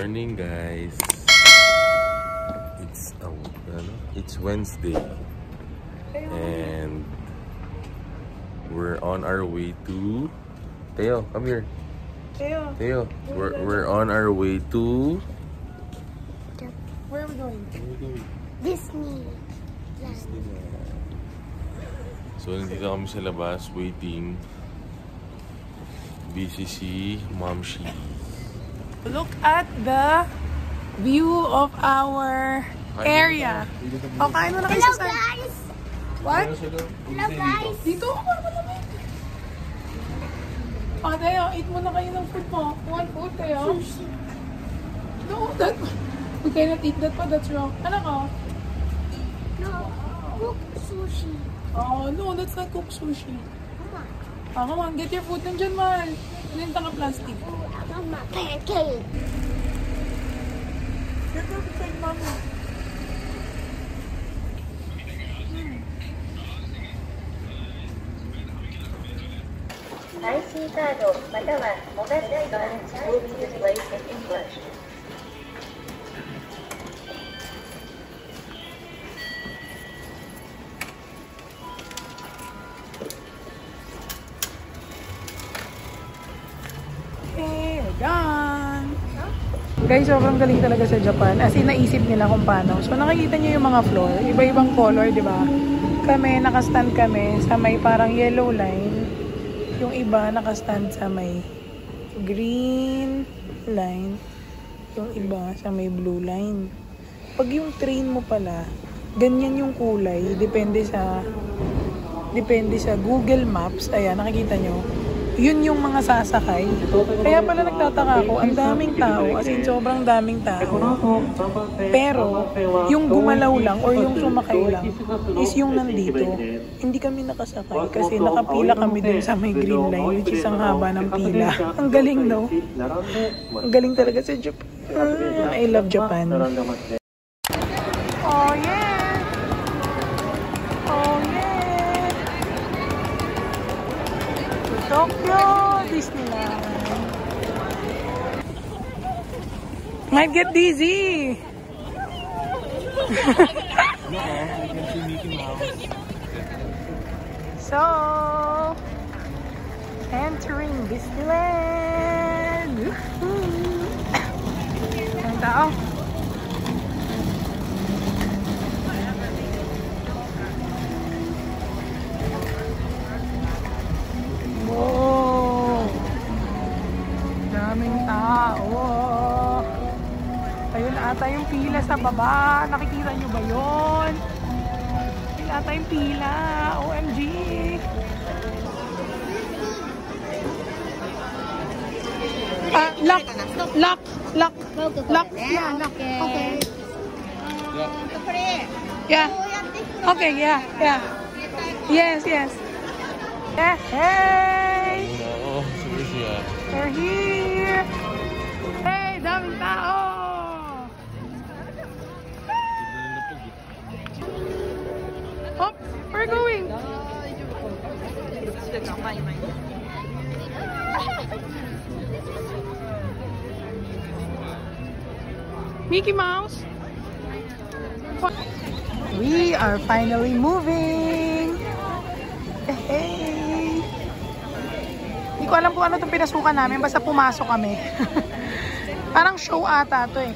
Morning guys, it's Wednesday and we're on our way to Theo, come here. Theo, we're on our way to where are we going? Disney. So nandito kami sa labas waiting. Busy si Mom Shi. Look at the view of our area. O, kain mo na kayo Hello sa guys! What? Hello guys! Dito ako malamig. O, Teo, eat mo na kayo ng food mo. One food, Teo. No, we cannot eat that pa. That's wrong. Ano ka? No, cook sushi. Oh, no, that's not cooked sushi. Oh, come on, get your food nandyan, mahal. Nalinta ka plastic. Mama, pancake. You're perfect like mama. IC カードまたはモバイル代は will be displayed in English. Okay, we're done. Guys, sobrang galing talaga sa Japan. As in, naisip nila kung paano. So, nakikita nyo yung mga floor. Iba-ibang color, di ba? Kami, nakastand kami sa may parang yellow line. Yung iba, nakastand sa may green line. Yung iba, sa may blue line. Pag yung train mo pala, ganyan yung kulay. Depende sa Google Maps. Ayan, nakikita nyo. Yun yung mga sasakay. Kaya pala nagtataka ako, ang daming tao, as in sobrang daming tao. Pero, yung gumalaw lang or yung sumakay lang is yung nandito. Hindi kami nakasakay kasi nakapila kami dun sa may green line, which is ang haba ng pila. Ang galing, no? Ang galing talaga sa Japan. I love Japan. Oh, yeah! Oh, yeah! Tokyo Disneyland. Might get dizzy. So, entering Disneyland. Ang tao. Wow! Daming tao. Ayun ata yung pila sa baba. Nakikita nyo ba yun? Ayun ata yung pila. OMG! Lock! Lock! Lock! Lock! Yeah, lock. Okay. Yeah. Okay, yeah, yeah. Yes, yes. Yeah, hey! We're here! Hey, daming tao! Oh, we're going! Mickey Mouse! We are finally moving! Hey! Hindi ko alam kung ano itong pinasukan namin, basta pumasok kami. Parang show ata ito eh.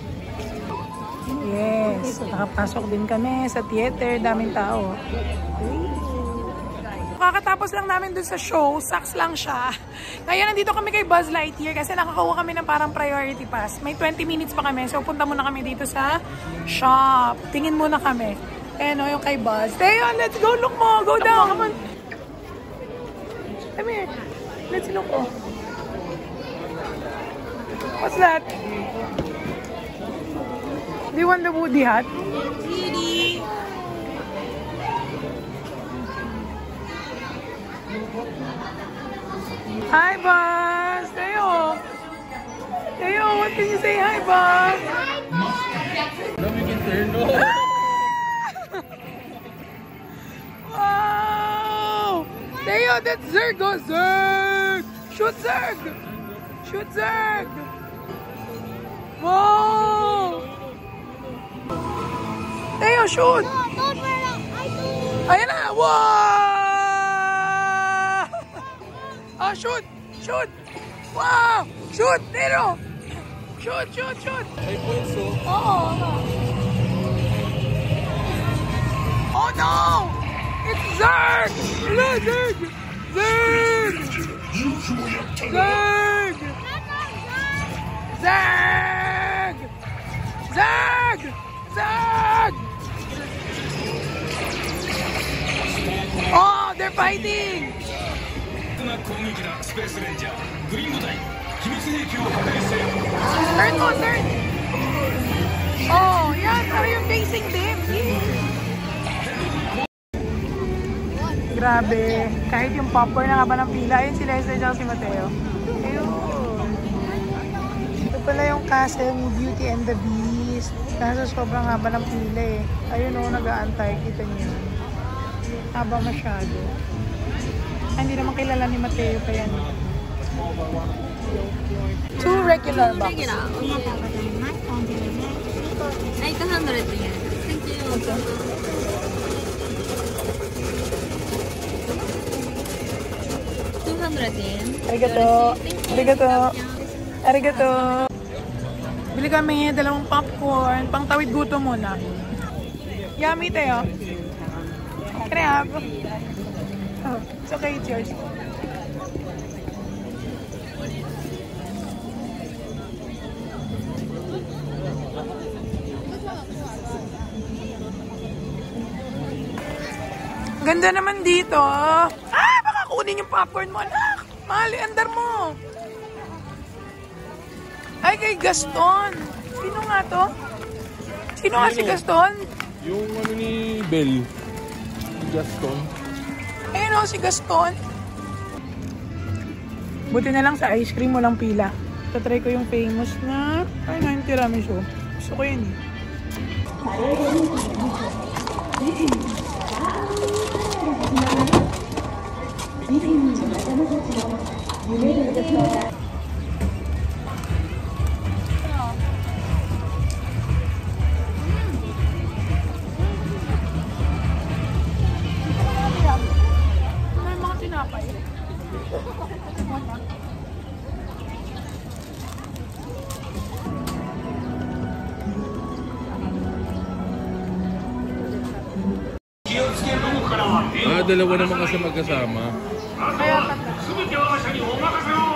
Yes, nakapasok din kami sa theater, daming tao. Kakatapos lang namin dun sa show, sucks lang siya. Ngayon nandito kami kay Buzz Lightyear kasi nakakuha kami ng parang priority pass. May 20 minutes pa kami, so punta muna kami dito sa shop. Tingin muna kami. Ayan o, yung kay Buzz. Tayo, let's go, look mo, go down, come on. Come here, let's look oh. What's that? Do you want the Woody hat? Beauty. Hi, boss! Teo! Teo, what can you say? Hi, boss! Now we can turn. No. Wow! Teo, that's Zerg! Go Zerg! Shoot Zerg! Shoot Zerg! Wow! Teo, shoot! No, don't wear that. I do. Ayan na! Wow! Oh, shoot! Shoot! Wow! Shoot! Teo! Shoot! Shoot! Shoot! Ay, pulso. Oh! Oh no! It's Zerg! Hello, Zerg! Zerg! Zerg! Zerg! Zerg! Zerg! Oh, they're fighting! Turn mo, turn! Oh, yeah, so you're facing them. Grabe. Kahit yung popcorn na haba ng pila, ayun si Leslie at si Mateo. Ayun. Ito pala yung Castle Beauty and the Beast. Kaso sobrang haba ng pila eh. Ayun o, nag-aantay. Kita niyo yun. Haba masyado. Hindi naman kilala ni Mateo pa yan. 2 regular box. 800 yen. Okay. Arigato. Arigato. Arigato. Bili kami 2 popcorn. Pang tawid gutom muna. Yummy tayo. Crab. Oh, it's okay, it's yours. Ganda naman dito. Baka kunin yung popcorn mo, anak. Mahal, andar mo. Ay, kay Gaston. Sino nga to? Sino nga si Gaston? Yung ano ni Bell. Gaston. Ayun o, si Gaston. Buti na lang sa ice cream, walang pila. Tatry ko yung famous na... Ay, na yung tiramisu. Gusto ko yun eh. May mga tinapay. Dalawa naman kasi magkasama. Kaya tatlo. Oh.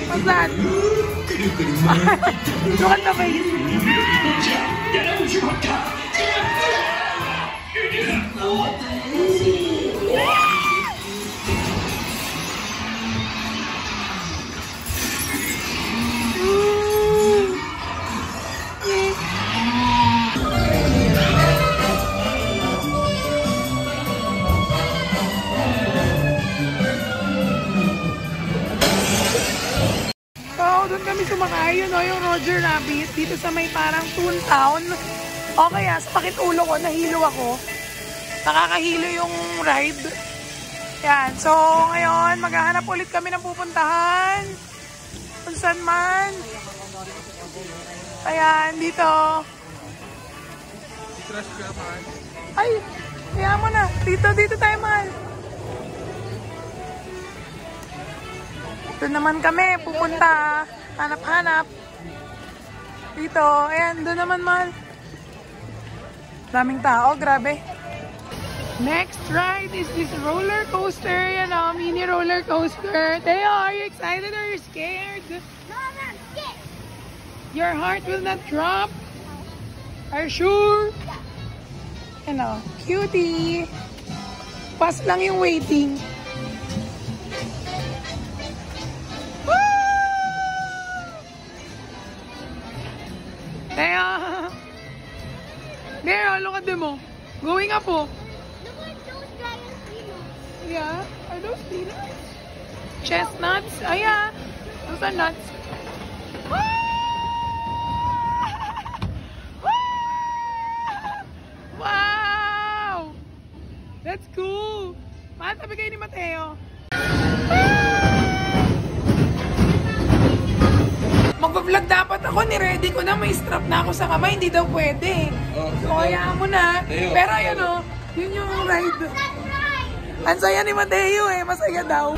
What's that? Look at the face. Doon kami sumakay, yun o, yung Roger Rabbit, dito sa may parang Toontown. O kaya, sa pakit ulo ko, nahilo ako. Nakakahilo yung ride. Yan, so ngayon, maghahanap ulit kami ng pupuntahan. Kung saan man. Ayan, dito. Ay, kaya mo na. Dito tayo, mahal. Doon naman kami, pupunta. Hanap-hanap. Dito. Ayan, doon naman, mahal. Daming tao, grabe. Next ride is this roller coaster. Yan o, mini roller coaster. Teo, are you excited or are you scared? No, I'm not scared. Your heart will not drop? Are you sure? Yan o, cutie. Pass lang yung waiting. Teo! Teo, look at them, oh. Going up, oh. Look at those giant peanuts. Yeah? Are those peanuts? Chestnuts? Oh, yeah. Those are nuts. Wow! That's cool! Mahal, sabi kayo ni Mateo. Magpa-vlog dapat ako, ni-ready ko na, may strap na ako sa kamay, hindi daw pwede. So, hayaan mo na. Pero yun o, yun yung ride. Ang saya ni Mateo eh, masaya daw.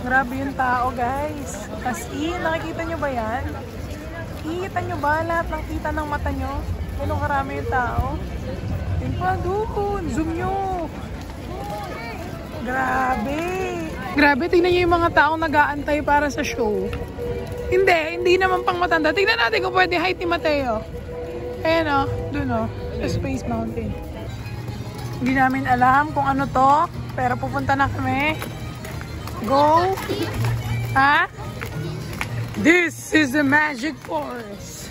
Grabe yung tao, guys. As in, nakikita nyo ba yan? Kita nyo ba? Lahat ng kita ng mata nyo? Ganun karami yung tao. Yun pa, doon. Zoom nyo. Grabe. Grabe, tingnan nyo yung mga taong nag-aantay para sa show. Hindi naman pang matanda. Tingnan natin kung pwede height ni Mateo. Ayan o, dun o, sa Space Mountain. Hindi namin alam kung ano to, pero pupunta na kami. Go! Ha? This is the magic forest.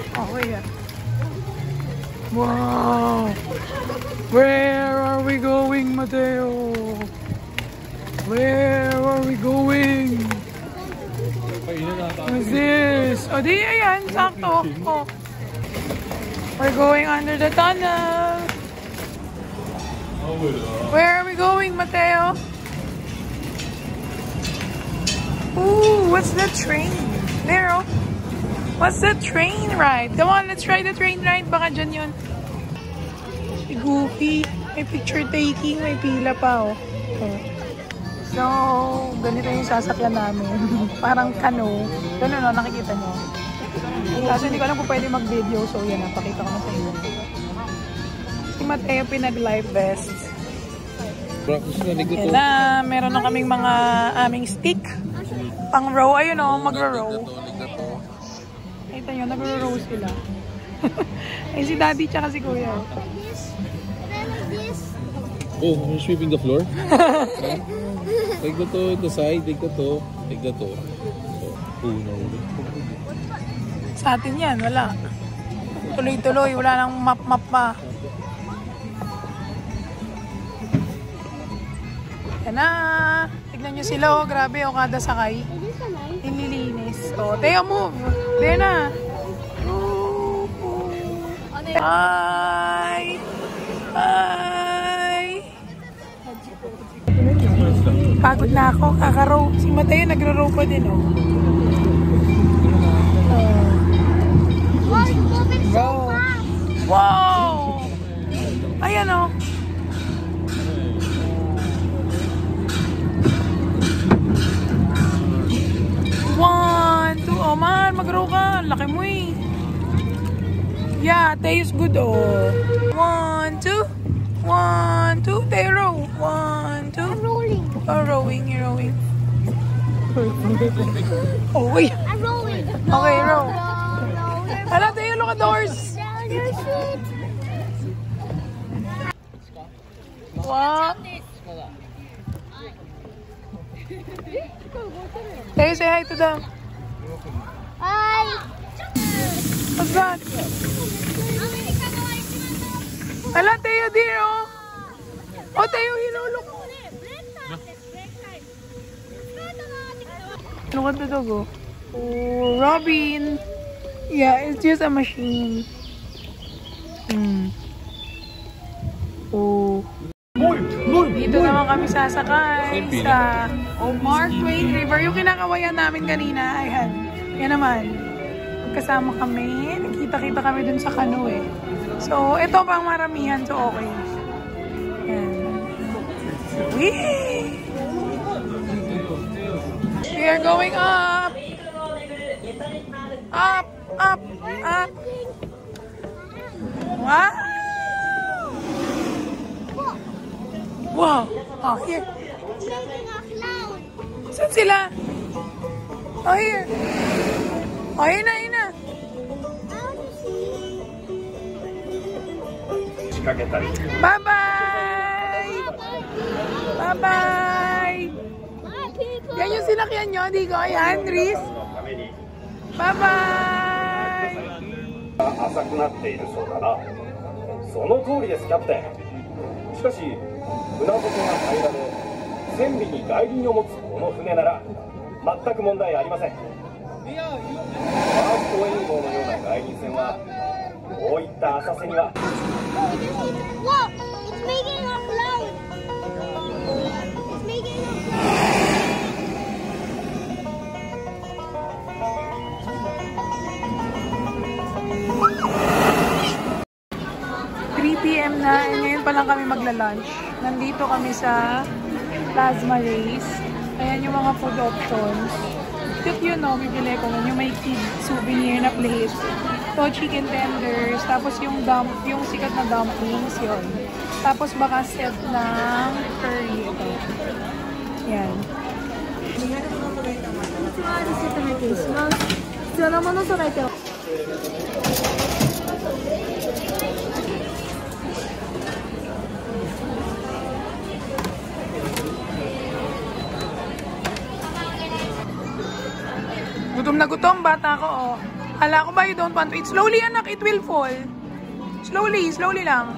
Okay yan. Wow! Where are we going, Mateo? Where are we going? What's this? O di, ayan, sakto. Oh. We're going under the tunnel. Where are we going, Mateo? Ooh, what's that train? There, oh. What's that train ride? Come on, let's try the train ride. Baka dyan yun. Si Goofy. May picture taking. May pila pa, oh. So, ganito yung sasakyan namin. Parang canoe. Ganun, oh, nakikita nyo. Kaso hindi ko alam kung pwede mag-video. So, yan, napakita ko na sa inyo. Si Mateo pinag-life vest. Yan na, meron na kaming mga aming stick. Pang row, ayun o, magro-row. Kita nyo, nagro-row sila. Ay, si Daddy tsaka si Kuya. Oh, you're sweeping the floor? Take the to, the side, take the to, take the to. Oh, no. Sa atin yan, wala. Tuloy-tuloy, wala nang map-map pa. Yan na. Tignan nyo sila, oh. Grabe, oh, kada sakay. Nililinis. Oh, Teo, move. There na. Hi! Hi! Pagod na ako, kakarow. Si Mateo nagro-row pa din, oh. Go! Wow! Ayan, oh. One, two. Oh man, mag-row ka. Laki mo eh. Yeah, Teo's good, oh. 1, 2. 1, 2. Teo, row. 1, 2. I'm rolling. Oh, rowing. You're rowing. Oh, wait. I'm rolling. Okay, row. No. Hala, Teo, look at the horse. Your feet. Wow. Teo, say hi to them. Hi. What's that? Hala, Teo, dear, oh. Oh, Teo, look. Look at the dog, oh. Oh, Robin. Yeah, it's just a machine. Oh. Dito naman kami sasakay sa Mark Twain River. Yung kinakawayan namin kanina, ayan. Yan naman. Magkasama kami. Nakita-kita kami dun sa canoe eh. So, ito pang maramihan. So, okay. Ayan. Whee! We are going up! Up! Up! Up! Wow! Wow. Oh, here. Making a cloud. Saan sila? Oh, here. Oh, yun na, yun na. I want to see. Bye-bye! Bye-bye! My people. Yan yung sinakyan nyo, di ko. Ayan, Riz. Bye-bye! 浅くなっているそうだな。その通りです、キャプテン。しかし船底が平らで船尾に外輪を持つこの船なら全く問題ありません。ファーストウェイン号のような外輪船はこういった浅瀬には Look, it's making a cloud. It's making a cloud. 3 p.m. na, and ngayon pa lang kami magla-lunch. Nandito kami sa Plasma Race. Ayan yung mga food options. Cute yun, no? Bibili ko nun. Yung may kid souvenir na plate. So, chicken tenders. Tapos yung sikat na dumplings yun. Tapos baka set ng curry ito. Yan. 必要なもの揃えて Gutom na gutom, bata ko, oh. Hala ko ba you don't want to eat? Slowly, anak, it will fall. Slowly, slowly lang.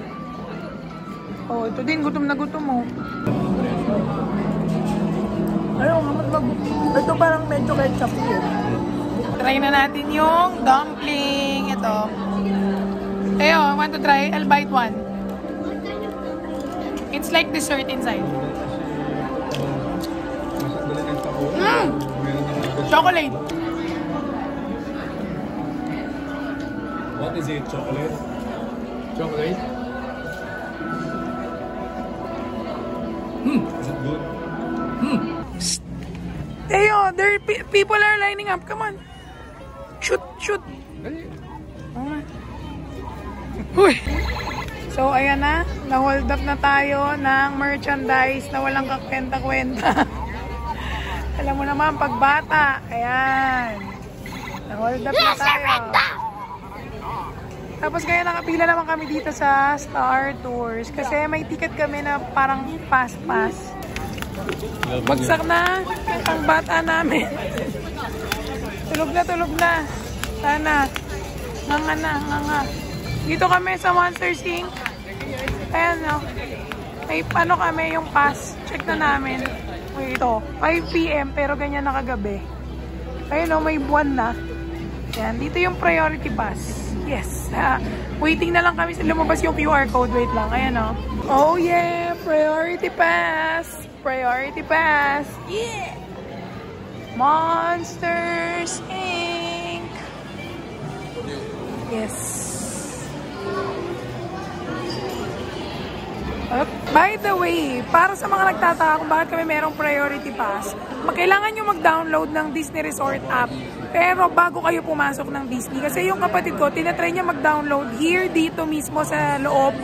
Oh, ito din, gutom na gutom, oh. Ayaw, ito parang medyo ketchup yun. Try na natin yung dumpling. Ito. Ayo, I want to try. I'll bite one. It's like dessert inside. Chocolate. What is it? Chocolate? Chocolate? Is it good? Ayo, there people are lining up. Come on. Shoot, shoot. Uy. So, ayan na. Na-hold up na tayo ng merchandise na walang kakwenta-kwenta. Alam mo naman, pag bata. Ayan. Na-hold up na tayo. Tapos kaya nakapila naman kami dito sa Star Tours. Kasi may ticket kami na parang pass-pass. Bagsak na ang bata namin. Tulog na, tulog na. Sana. Nganga na, nganga. Dito kami sa Monsters Inc. Ayan, no. May ano kami yung pass. Check na namin. Ito, 5 p.m. pero ganyan na kagabi. Ayun, no, may buwan na. Ayan, dito yung priority pass. Yes. Waiting na lang kami sa lumabas yung QR code. Wait lang. Ayan, no. Oh, yeah. Priority pass. Priority pass. Yeah. Monsters Inc. Yes. By the way, para sa mga nagtataka kung bakit kami merong priority pass, kailangan nyo mag-download ng Disney Resort app. Pero bago kayo pumasok ng Disney, kasi yung kapatid ko, tinatry niya mag-download here dito mismo sa loob.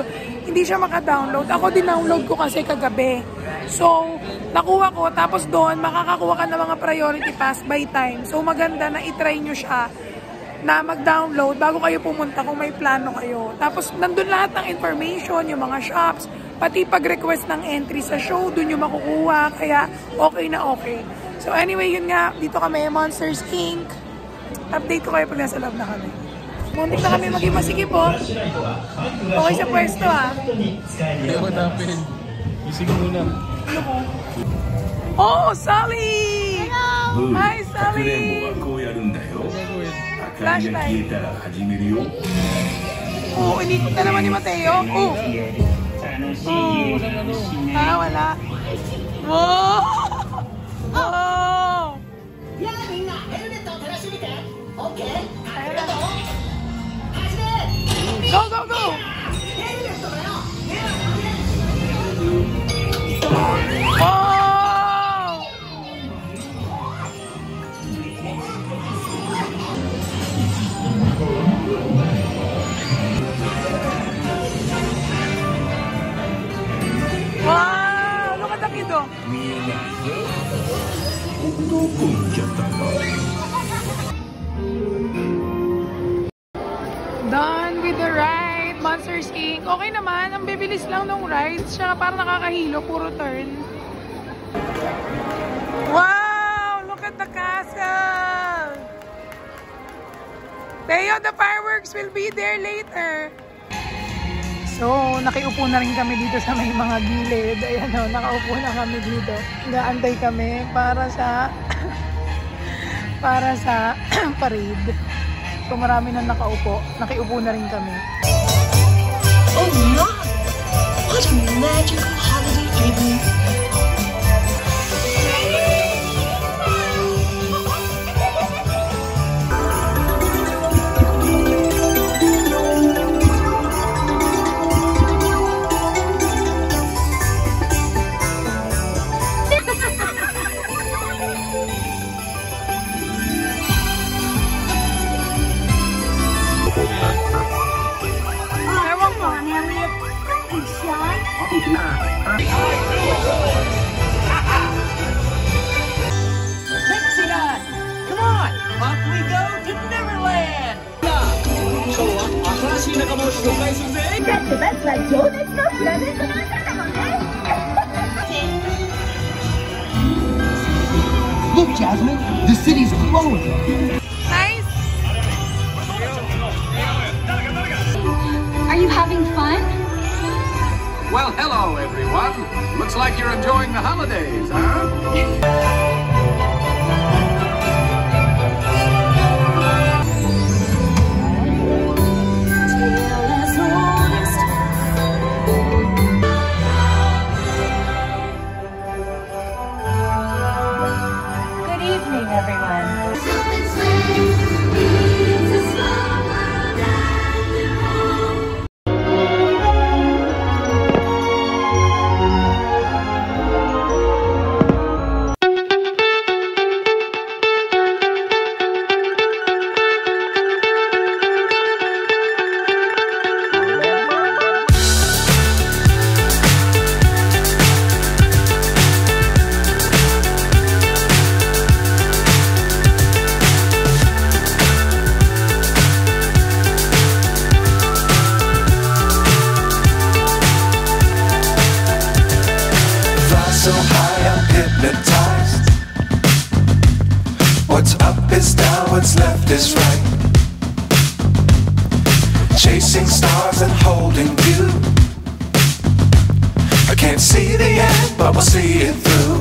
Hindi siya maka-download. Ako din-download ko kasi kagabi. So, nakuha ko, tapos doon, makakakuha ka ng mga priority pass by time. So, maganda na itry nyo siya na mag-download bago kayo pumunta kung may plano kayo. Tapos, nandun lahat ng information, yung mga shops, pati pag-request ng entry sa show, dun yung makukuha. Kaya, okay na okay. So, anyway, yun nga. Dito kami, Monsters Inc. Update ko kayo pag nasa loob na kami. Muntik na kami maging masikip, oh. Okay sa pwesto, ha. Hindi ako napin. Isig muna. Ano ko? Oh, Sally! Hello! Hi, Sally! Flashlight. Oh, inikot na naman ni Mateo. Oh! Oh! Ah, wala. Oh! Oh! Go, go, go! Oh! Wow! Done with the ride, Monsters Inc. Okay naman, ang bibilis lang ng rides. Tsaka parang nakakahilo, puro turn. Wow! Look at the castle! Teo, the fireworks will be there later. So, nakiupo na rin kami dito sa may mga gilid. Ayan o, nakaupo na kami dito. Naantay kami para sa parade. So, marami na nakaupo. Nakiupo na rin kami. Oh my! What a magical holiday evening! Dixieland! Come on! Off we go to Neverland! So, aklasi na kamoshito kay Suzy? Look, Jasmine, the city's glowing. Nice! Are you having fun? Well, hello, everyone. Looks like you're enjoying the holidays, huh? Good evening, everyone. So high I'm hypnotized. What's up is down, what's left is right. Chasing stars and holding you. I can't see the end, but we'll see it through.